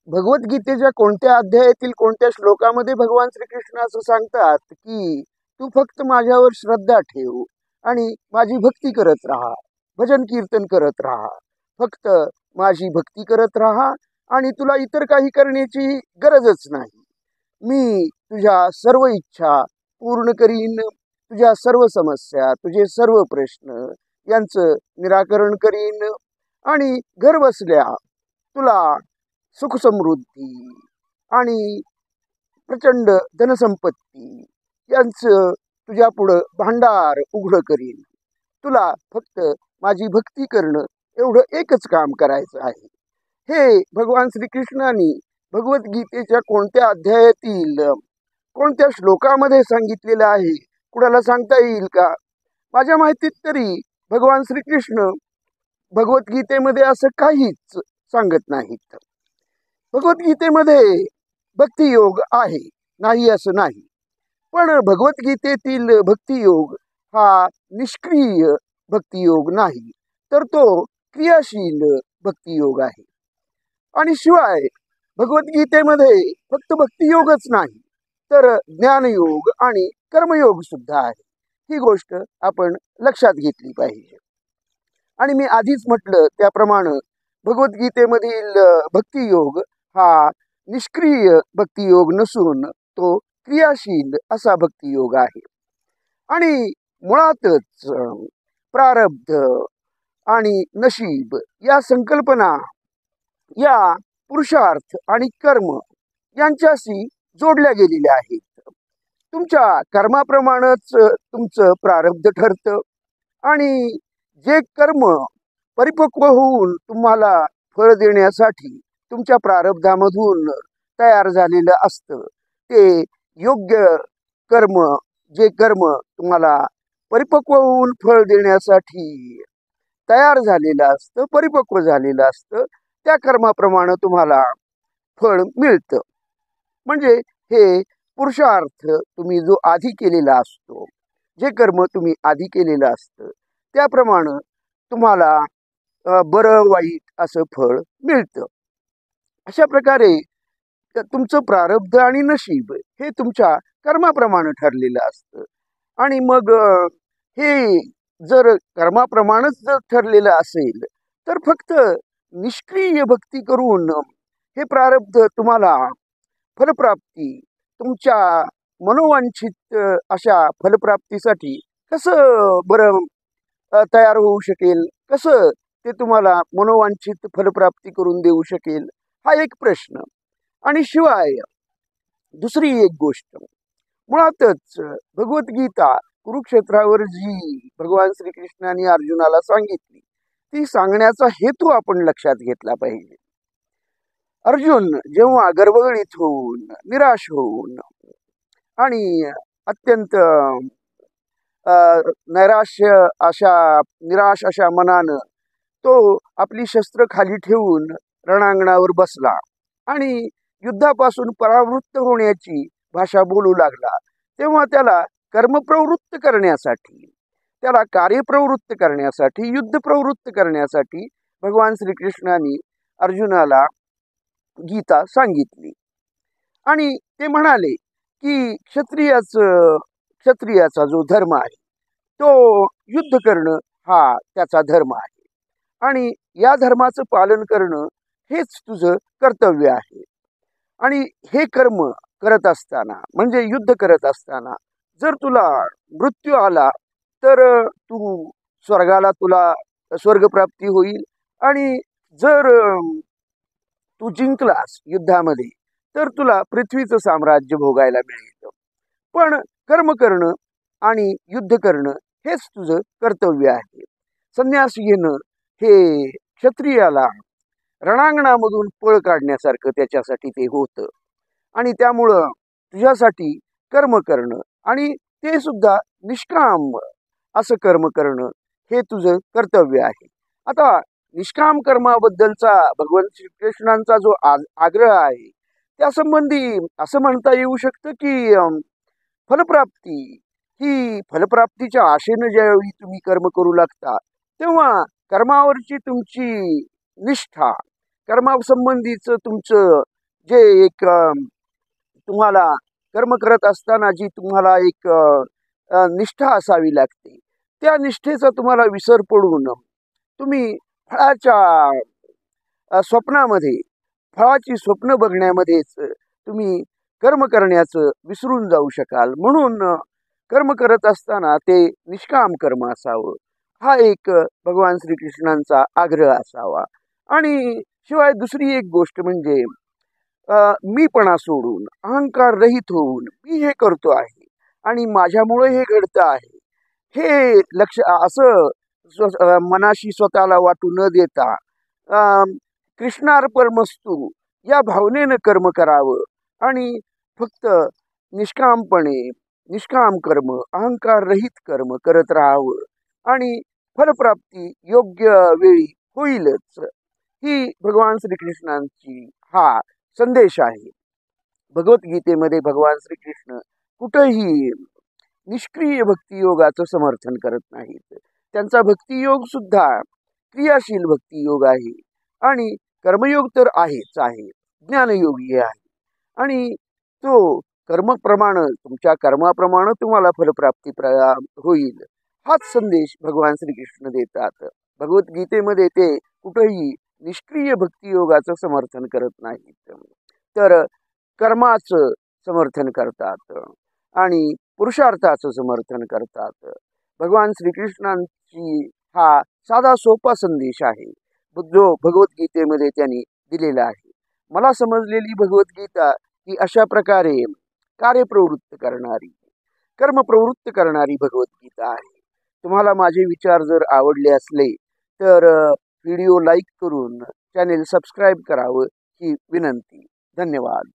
भगवद्गीतेच्या कोणत्या अध्यायातील कोणत्या श्लोकामध्ये भगवान श्रीकृष्ण असं सांगतात की तू फक्त माझ्यावर श्रद्धा ठेव आणि माझी भक्ती करत राहा, भजन कीर्तन करत राहा, फक्त माझी भक्ती करत राहा आणि तुला इतर काही करण्याची गरजच नाही. मी तुझ्या सर्व इच्छा पूर्ण करीन, तुझ्या सर्व समस्या, तुझे सर्व प्रश्न यांचं निराकरण करीन आणि घर बसल्या तुला सुख समृद्धी आणि प्रचंड धनसंपत्ती यांचं तुझ्या पुढं भांडार उघडं करीन. तुला फक्त माझी भक्ती करणं एवढं एकच काम करायचं आहे. हे भगवान श्रीकृष्णाने भगवद्गीतेच्या कोणत्या अध्यायातील कोणत्या श्लोकामध्ये सांगितलेलं आहे, कुणाला सांगता येईल का? माझ्या माहितीत तरी भगवान श्रीकृष्ण भगवद्गीतेमध्ये असं काहीच सांगत नाहीत. भगवद्गीतेमध्ये भक्तियोग आहे, नाही असं नाही, पण भगवद्गीतेतील भक्तियोग हा निष्क्रिय भक्तियोग नाही, तर तो क्रियाशील भक्तियोग आहे. आणि शिवाय भगवद्गीतेमध्ये फक्त भक्तियोगच नाही, तर ज्ञानयोग आणि कर्मयोग सुद्धा आहे. ही गोष्ट आपण लक्षात घेतली पाहिजे. आणि मी आधीच म्हटलं त्याप्रमाणे भगवद्गीतेमधील भक्तियोग हा निष्क्रिय भक्तियोग नसून तो क्रियाशील असा भक्तियोग आहे. आणि मुळातच प्रारब्ध आणि नशीब या संकल्पना या पुरुषार्थ आणि कर्म यांच्याशी जोडल्या गेलेल्या आहेत. तुमच्या कर्माप्रमाणेच तुमचं प्रारब्ध ठरतं आणि जे कर्म परिपक्व होऊन तुम्हाला फळ देण्यासाठी तुमच्या प्रारब्धामधून तयार झालेलं असतं, ते योग्य कर्म, जे कर्म तुम्हाला परिपक्व होऊन फळ देण्यासाठी तयार झालेलं असतं, परिपक्व झालेलं असतं, त्या कर्माप्रमाणे तुम्हाला फळ मिळतं. म्हणजे हे पुरुषार्थ तुम्ही जो आधी केलेला असतो, जे कर्म तुम्ही आधी केलेलं असतं त्याप्रमाणे तुम्हाला बरं वाईट असं फळ मिळतं. अशा प्रकारे तुमचं प्रारब्ध आणि नशीब हे तुमच्या कर्माप्रमाणे ठरलेलं असतं. आणि मग हे जर कर्माप्रमाणेच जर ठरलेलं असेल तर फक्त निष्क्रिय भक्ती करून हे प्रारब्ध तुम्हाला फलप्राप्ती, तुमच्या मनोवांछित अशा फलप्राप्तीसाठी कसं बरं तयार होऊ शकेल, कसं ते तुम्हाला मनोवांछित फलप्राप्ती करून देऊ शकेल, हा एक प्रश्न. आणि शिवाय दुसरी एक गोष्ट, मुळातच भगवद्गीता कुरुक्षेत्रावर जी भगवान श्रीकृष्णाने अर्जुनाला सांगितली ती सांगण्याचा हेतू आपण लक्षात घेतला पाहिजे. अर्जुन जेव्हा गर्भगळीत होऊन, निराश होऊन आणि अत्यंत निराश अशा मनानं तो आपली शस्त्र खाली ठेवून रणांगणावर बसला आणि युद्धापासून परावृत्त होण्याची भाषा बोलू लागला, तेव्हा त्याला कर्मप्रवृत्त करण्यासाठी, त्याला कार्यप्रवृत्त करण्यासाठी, युद्ध प्रवृत्त करण्यासाठी भगवान श्रीकृष्णाने अर्जुनाला गीता सांगितली. आणि ते म्हणाले की क्षत्रियाचा जो धर्म आहे तो युद्ध करणं हा त्याचा धर्म आहे आणि या धर्माचं पालन करणं हेच तुझं कर्तव्य आहे. आणि हे कर्म करत असताना, म्हणजे युद्ध करत असताना जर तुला मृत्यू आला तर तू तुला स्वर्गप्राप्ती होईल, आणि जर तू जिंकलास युद्धामध्ये तर तुला पृथ्वीचं साम्राज्य भोगायला मिळेल. पण कर्म करणं आणि युद्ध करणं हेच तुझं कर्तव्य आहे. संन्यास घेणं हे क्षत्रियाला रणांगणामधून पळ काढण्यासारखं त्याच्यासाठी ते होतं. आणि त्यामुळं तुझ्यासाठी कर्म करणं आणि ते सुद्धा निष्काम असं कर्म करणं हे तुझं कर्तव्य आहे. आता निष्काम कर्माबद्दलचा भगवान श्रीकृष्णांचा जो आग्रह आहे त्यासंबंधी असं म्हणता येऊ शकतं की फलप्राप्ती ही फलप्राप्तीच्या आशेनं ज्यावेळी तुम्ही कर्म करू लागता तेव्हा कर्मावरची तुमची निष्ठा, कर्मासंबंधीचं तुमचं जे एक तुम्हाला कर्म करत असताना जी तुम्हाला एक निष्ठा असावी लागते, त्या निष्ठेचा तुम्हाला विसर पडून तुम्ही फळाच्या स्वप्नामध्ये, फळाची स्वप्न बघण्यामध्येच तुम्ही कर्म करण्याचं विसरून जाऊ शकाल. म्हणून कर्म करत असताना ते निष्काम कर्म असावं, हा एक भगवान श्रीकृष्णांचा आग्रह असावा. आणि शिवाय दुसरी एक गोष्ट म्हणजे मीपणा सोडून, अहंकार रहित होऊन मी हे करतो आहे आणि माझ्यामुळे हे घडतं आहे, हे लक्ष असं मनाशी स्वतःला वाटू न देता कृष्णार्पणमस्तु या भावनेनं कर्म करावं आणि फक्त निष्कामपणे निष्काम कर्म, अहंकार रहित कर्म करत राहावं आणि फलप्राप्ती योग्य वेळी होईलच. ही भगवान श्रीकृष्णांची हा संदेश आहे. भगवद्गीतेमध्ये भगवान श्रीकृष्ण कुठंही निष्क्रिय भक्तियोगाचं समर्थन करत नाहीत. त्यांचा भक्तियोग सुद्धा क्रियाशील भक्तियोग आहे आणि कर्मयोग तर आहेच आहे, ज्ञानयोगी आहे. आणि तो कर्मप्रमाणे, तुमच्या कर्माप्रमाणे तुम्हाला फलप्राप्ती होईल, हाच संदेश भगवान श्रीकृष्ण देतात. भगवद्गीतेमध्ये ते कुठेही निष्क्रिय भक्तियोगाचं समर्थन करत नाहीत, तर कर्माचं समर्थन करतात आणि पुरुषार्थाचं समर्थन करतात. भगवान श्रीकृष्णांची हा साधा सोपा संदेश आहे जो भगवद्गीतेमध्ये त्यांनी दिलेला आहे. मला समजलेली भगवद्गीता ही अशा प्रकारे कार्यप्रवृत्त करणारी, कर्मप्रवृत्त करणारी भगवद्गीता आहे. तुम्हाला माझे विचार जर आवडले असले तर व्हिडिओ लाईक करून चॅनेल सबस्क्राईब करावं ही विनंती. धन्यवाद.